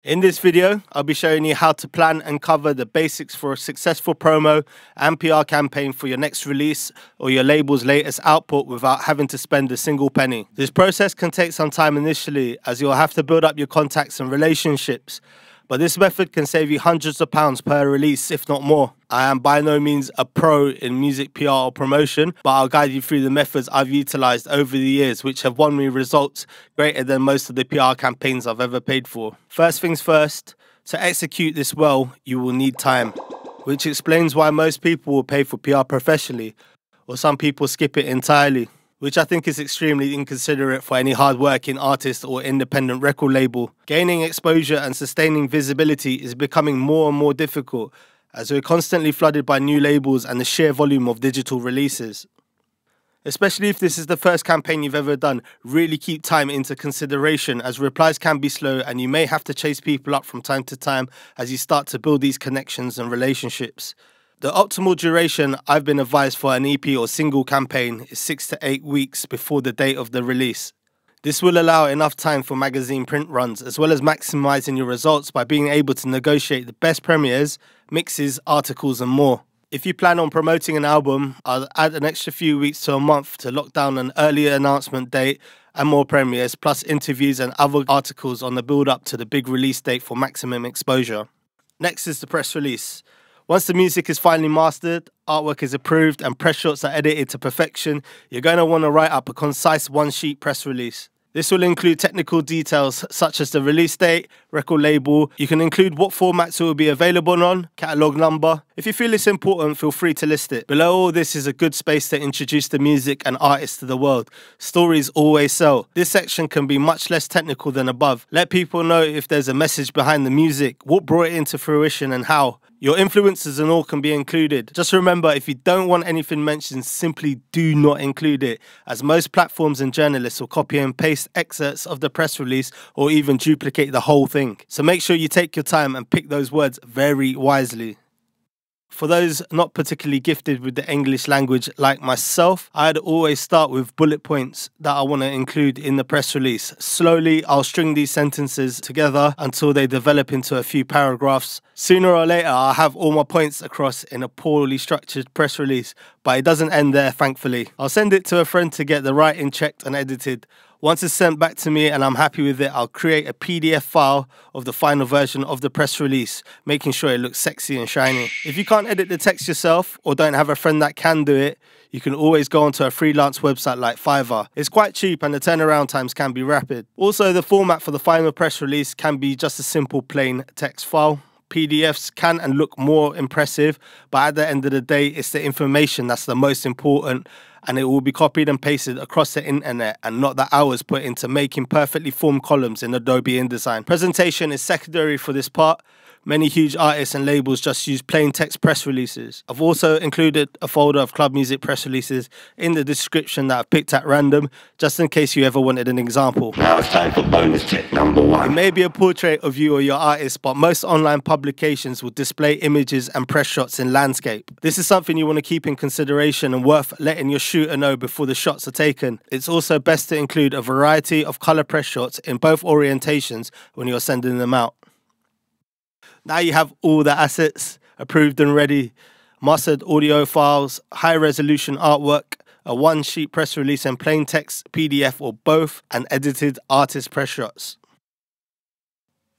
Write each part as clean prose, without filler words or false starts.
In this video, I'll be showing you how to plan and cover the basics for a successful promo and PR campaign for your next release or your label's latest output without having to spend a single penny. This process can take some time initially, as you'll have to build up your contacts and relationships, but this method can save you hundreds of pounds per release, if not more. I am by no means a pro in music PR or promotion, but I'll guide you through the methods I've utilised over the years, which have won me results greater than most of the PR campaigns I've ever paid for. First things first, to execute this well, you will need time, which explains why most people will pay for PR professionally, or some people skip it entirely, which I think is extremely inconsiderate for any hard-working artist or independent record label. Gaining exposure and sustaining visibility is becoming more and more difficult, as we're constantly flooded by new labels and the sheer volume of digital releases. Especially if this is the first campaign you've ever done, really keep time into consideration, as replies can be slow and you may have to chase people up from time to time as you start to build these connections and relationships. The optimal duration I've been advised for an EP or single campaign is 6 to 8 weeks before the date of the release. This will allow enough time for magazine print runs, as well as maximising your results by being able to negotiate the best premieres, mixes, articles and more. If you plan on promoting an album, I'll add an extra few weeks to a month to lock down an earlier announcement date and more premieres, plus interviews and other articles on the build up to the big release date for maximum exposure. Next is the press release. Once the music is finally mastered, artwork is approved and press shots are edited to perfection, you're going to want to write up a concise one-sheet press release. This will include technical details such as the release date, record label. You can include what formats it will be available on, catalogue number. If you feel it's important, feel free to list it. Below all this is a good space to introduce the music and artists to the world. Stories always sell. This section can be much less technical than above. Let people know if there's a message behind the music, what brought it into fruition and how. Your influences and all can be included. Just remember, if you don't want anything mentioned, simply do not include it, as most platforms and journalists will copy and paste excerpts of the press release or even duplicate the whole thing. So make sure you take your time and pick those words very wisely. For those not particularly gifted with the English language like myself, I'd always start with bullet points that I want to include in the press release. Slowly, I'll string these sentences together until they develop into a few paragraphs. Sooner or later, I'll have all my points across in a poorly structured press release, but it doesn't end there, thankfully. I'll send it to a friend to get the writing checked and edited. Once it's sent back to me and I'm happy with it, I'll create a PDF file of the final version of the press release, making sure it looks sexy and shiny. If you can't edit the text yourself or don't have a friend that can do it, you can always go onto a freelance website like Fiverr. It's quite cheap and the turnaround times can be rapid. Also, the format for the final press release can be just a simple plain text file. PDFs can and look more impressive, but at the end of the day, it's the information that's the most important, and it will be copied and pasted across the internet and not the hours put into making perfectly formed columns in Adobe InDesign. Presentation is secondary for this part. Many huge artists and labels just use plain text press releases. I've also included a folder of club music press releases in the description that I've picked at random, just in case you ever wanted an example. Now it's time for bonus tip number 1. It may be a portrait of you or your artist, but most online publications will display images and press shots in landscape. This is something you want to keep in consideration and worth letting your shooter know before the shots are taken. It's also best to include a variety of color press shots in both orientations when you're sending them out. Now you have all the assets approved and ready: mastered audio files, high resolution artwork, a one-sheet press release and plain text, PDF or both, and edited artist press shots.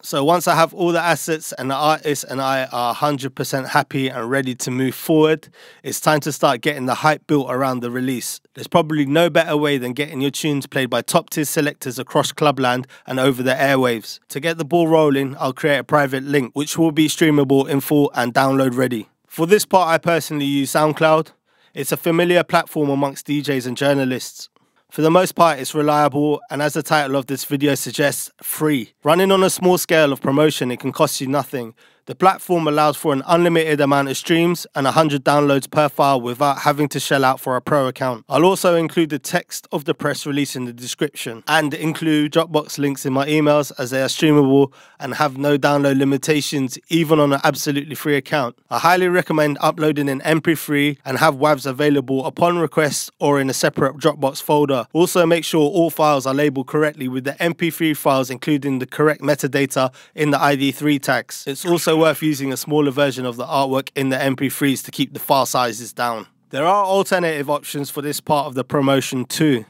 So once I have all the assets and the artist and I are 100% happy and ready to move forward, it's time to start getting the hype built around the release. There's probably no better way than getting your tunes played by top-tier selectors across clubland and over the airwaves. To get the ball rolling, I'll create a private link which will be streamable in full and download ready. For this part, I personally use SoundCloud. It's a familiar platform amongst DJs and journalists. For the most part, it's reliable, and as the title of this video suggests, free. Running on a small scale of promotion, it can cost you nothing. The platform allows for an unlimited amount of streams and 100 downloads per file without having to shell out for a pro account. I'll also include the text of the press release in the description and include Dropbox links in my emails, as they are streamable and have no download limitations even on an absolutely free account. I highly recommend uploading an MP3 and have WAVs available upon request or in a separate Dropbox folder. Also, make sure all files are labeled correctly with the MP3 files including the correct metadata in the ID3 tags. It's also worth using a smaller version of the artwork in the MP3s to keep the file sizes down. There are alternative options for this part of the promotion too.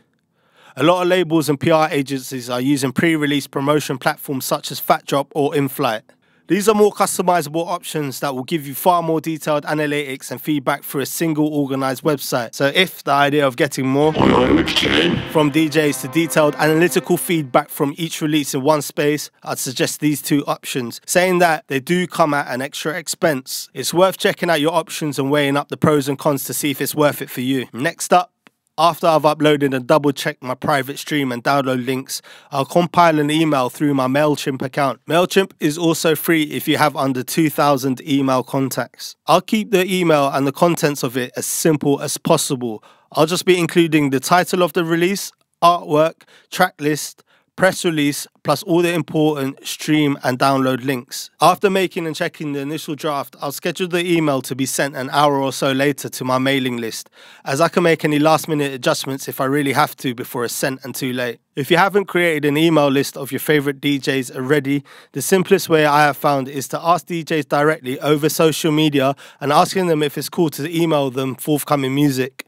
A lot of labels and PR agencies are using pre-release promotion platforms such as FatDrop or InFlight. These are more customizable options that will give you far more detailed analytics and feedback through a single organized website. So if the idea of getting more from DJs to detailed analytical feedback from each release in one space, I'd suggest these two options. Saying that, they do come at an extra expense. It's worth checking out your options and weighing up the pros and cons to see if it's worth it for you. Next up, after I've uploaded and double checked my private stream and download links, I'll compile an email through my MailChimp account. MailChimp is also free if you have under 2,000 email contacts. I'll keep the email and the contents of it as simple as possible. I'll just be including the title of the release, artwork, track list, press release, plus all the important stream and download links. After making and checking the initial draft, I'll schedule the email to be sent an hour or so later to my mailing list, as I can make any last minute adjustments if I really have to before it's sent and too late. If you haven't created an email list of your favorite DJs already, the simplest way I have found is to ask DJs directly over social media and asking them if it's cool to email them forthcoming music.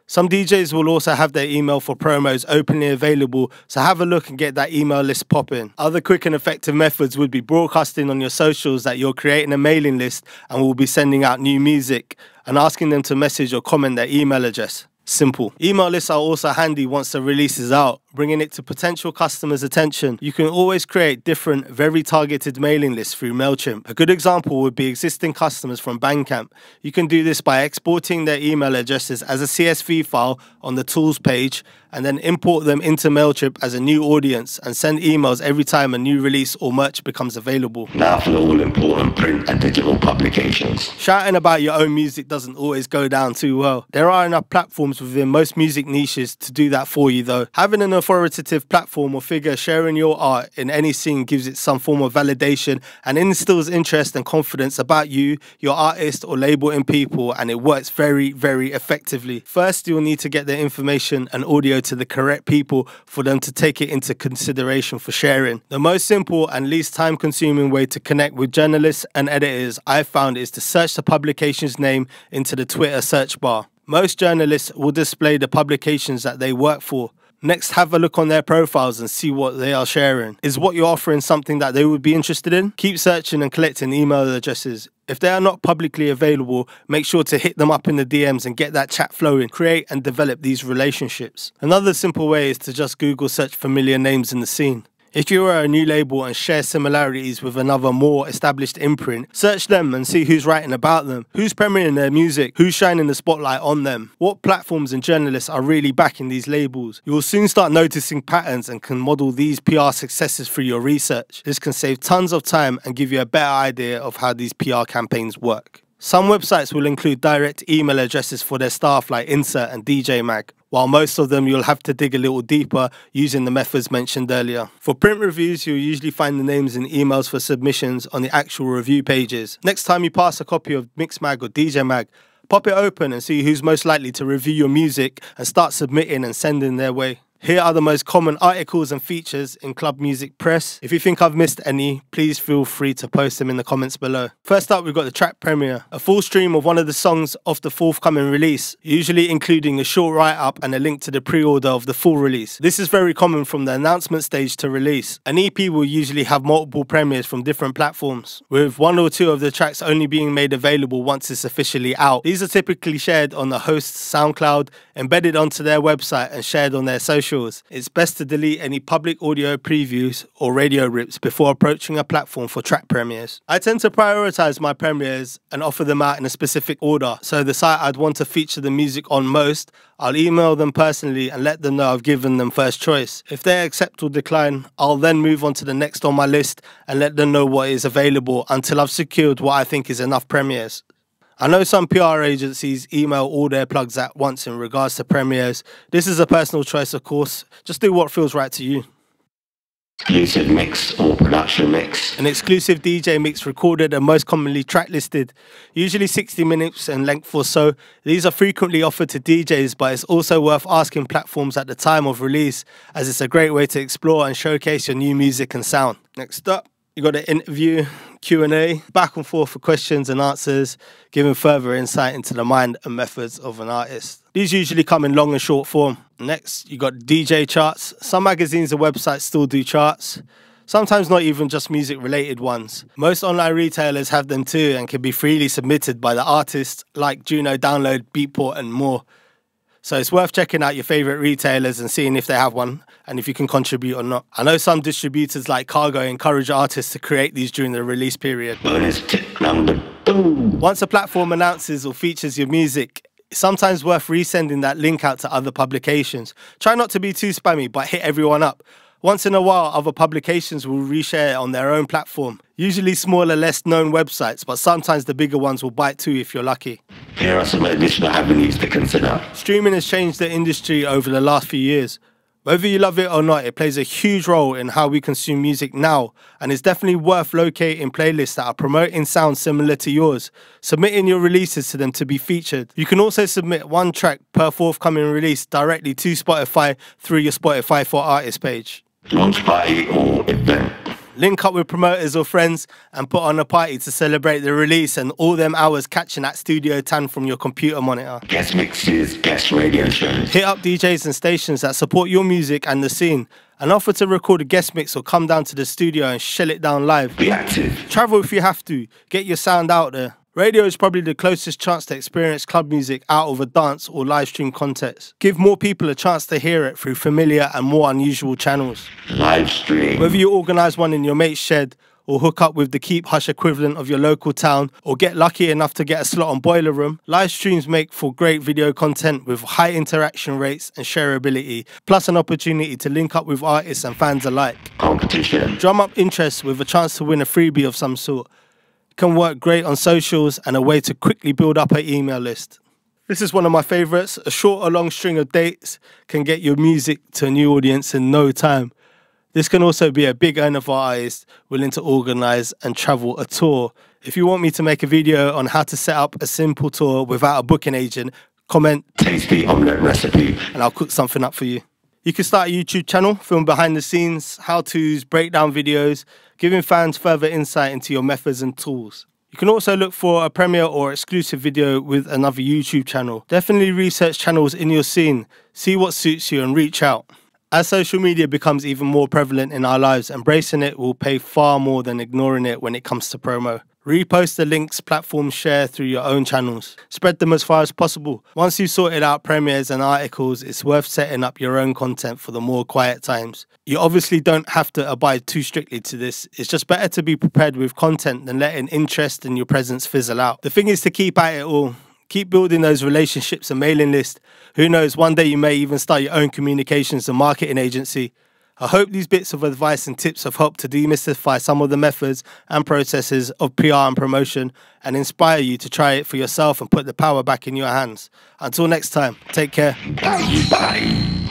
Some DJs will also have their email for promos openly available, so have a look and get that email list popping. Other quick and effective methods would be broadcasting on your socials that you're creating a mailing list and will be sending out new music, and asking them to message or comment their email address. Simple. Email lists are also handy once the release is out, bringing it to potential customers' attention. You can always create different, very targeted mailing lists through MailChimp. A good example would be existing customers from Bandcamp. You can do this by exporting their email addresses as a CSV file on the tools page and then import them into MailChimp as a new audience and send emails every time a new release or merch becomes available. Now for the all-important print and digital publications. Shouting about your own music doesn't always go down too well. There are enough platforms within most music niches to do that for you though. Having an authoritative platform or figure sharing your art in any scene gives it some form of validation and instills interest and confidence about you, your artist or label in people, and it works very, very effectively. First, you'll need to get the information and audio to the correct people for them to take it into consideration for sharing. The most simple and least time-consuming way to connect with journalists and editors I've found is to search the publication's name into the Twitter search bar. Most journalists will display the publications that they work for. Next, have a look on their profiles and see what they are sharing. Is what you're offering something that they would be interested in? Keep searching and collecting email addresses. If they are not publicly available, make sure to hit them up in the DMs and get that chat flowing. Create and develop these relationships. Another simple way is to just Google search familiar names in the scene. If you are a new label and share similarities with another more established imprint, search them and see who's writing about them, who's premiering their music, who's shining the spotlight on them, what platforms and journalists are really backing these labels. You will soon start noticing patterns and can model these PR successes through your research. This can save tons of time and give you a better idea of how these PR campaigns work. Some websites will include direct email addresses for their staff like Insert and DJ Mag, while most of them you'll have to dig a little deeper using the methods mentioned earlier. For print reviews, you'll usually find the names and emails for submissions on the actual review pages. Next time you pass a copy of Mixmag or DJ Mag, pop it open and see who's most likely to review your music and start submitting and sending their way. Here are the most common articles and features in club music press. If you think I've missed any, please feel free to post them in the comments below. First up, we've got the track premiere, a full stream of one of the songs off the forthcoming release, usually including a short write-up and a link to the pre-order of the full release. This is very common from the announcement stage to release. An EP will usually have multiple premieres from different platforms, with one or two of the tracks only being made available once it's officially out. These are typically shared on the host's SoundCloud, embedded onto their website and shared on their social socials, it's best to delete any public audio previews or radio rips before approaching a platform for track premieres. I tend to prioritize my premieres and offer them out in a specific order, so the site I'd want to feature the music on most, I'll email them personally and let them know I've given them first choice. If they accept or decline, I'll then move on to the next on my list and let them know what is available until I've secured what I think is enough premieres. I know some PR agencies email all their plugs at once in regards to premieres. This is a personal choice, of course. Just do what feels right to you. Exclusive mix or production mix. An exclusive DJ mix recorded and most commonly track listed, usually 60 minutes in length or so. These are frequently offered to DJs, but it's also worth asking platforms at the time of release, as it's a great way to explore and showcase your new music and sound. Next up, you got an interview, Q&A, back and forth for questions and answers, giving further insight into the mind and methods of an artist. These usually come in long and short form. Next, you got DJ charts. Some magazines and websites still do charts, sometimes not even just music-related ones. Most online retailers have them too and can be freely submitted by the artists like Juno, Download, Beatport and more. So it's worth checking out your favourite retailers and seeing if they have one and if you can contribute or not. I know some distributors like Cargo encourage artists to create these during the release period. Bonus tip number 2. Once a platform announces or features your music, it's sometimes worth resending that link out to other publications. Try not to be too spammy, but hit everyone up. Once in a while, other publications will reshare it on their own platform. Usually smaller, less known websites, but sometimes the bigger ones will bite too if you're lucky. Here are some additional avenues to consider. Streaming has changed the industry over the last few years. Whether you love it or not, it plays a huge role in how we consume music now, and it's definitely worth locating playlists that are promoting sounds similar to yours, submitting your releases to them to be featured. You can also submit one track per forthcoming release directly to Spotify through your Spotify for Artists page. Launch party or event. Link up with promoters or friends and put on a party to celebrate the release and all them hours catching that Studio 10 from your computer monitor. Guest mixes, guest radio shows. Hit up DJs and stations that support your music and the scene and offer to record a guest mix or come down to the studio and shell it down live. Be active. Travel if you have to. Get your sound out there. Radio is probably the closest chance to experience club music out of a dance or live stream context. Give more people a chance to hear it through familiar and more unusual channels. Live stream. Whether you organise one in your mate's shed or hook up with the Keep Hush equivalent of your local town or get lucky enough to get a slot on Boiler Room, live streams make for great video content with high interaction rates and shareability, plus an opportunity to link up with artists and fans alike. Competition. Drum up interest with a chance to win a freebie of some sort. Can work great on socials and a way to quickly build up an email list. This is one of my favourites. A short or long string of dates can get your music to a new audience in no time. This can also be a big earner for artists willing to organise and travel a tour. If you want me to make a video on how to set up a simple tour without a booking agent, comment Tasty omelette recipe. and I'll cook something up for you. You can start a YouTube channel, film behind the scenes, how-tos, breakdown videos, giving fans further insight into your methods and tools. You can also look for a premiere or exclusive video with another YouTube channel. Definitely research channels in your scene, see what suits you and reach out. As social media becomes even more prevalent in our lives, embracing it will pay far more than ignoring it when it comes to promo. Repost the links platforms share through your own channels. Spread them as far as possible. Once you've sorted out premieres and articles, it's worth setting up your own content for the more quiet times. You obviously don't have to abide too strictly to this. It's just better to be prepared with content than letting interest in your presence fizzle out. The thing is to keep at it all. Keep building those relationships and mailing lists. Who knows, one day you may even start your own communications and marketing agency. I hope these bits of advice and tips have helped to demystify some of the methods and processes of PR and promotion and inspire you to try it for yourself and put the power back in your hands. Until next time, take care. Bye.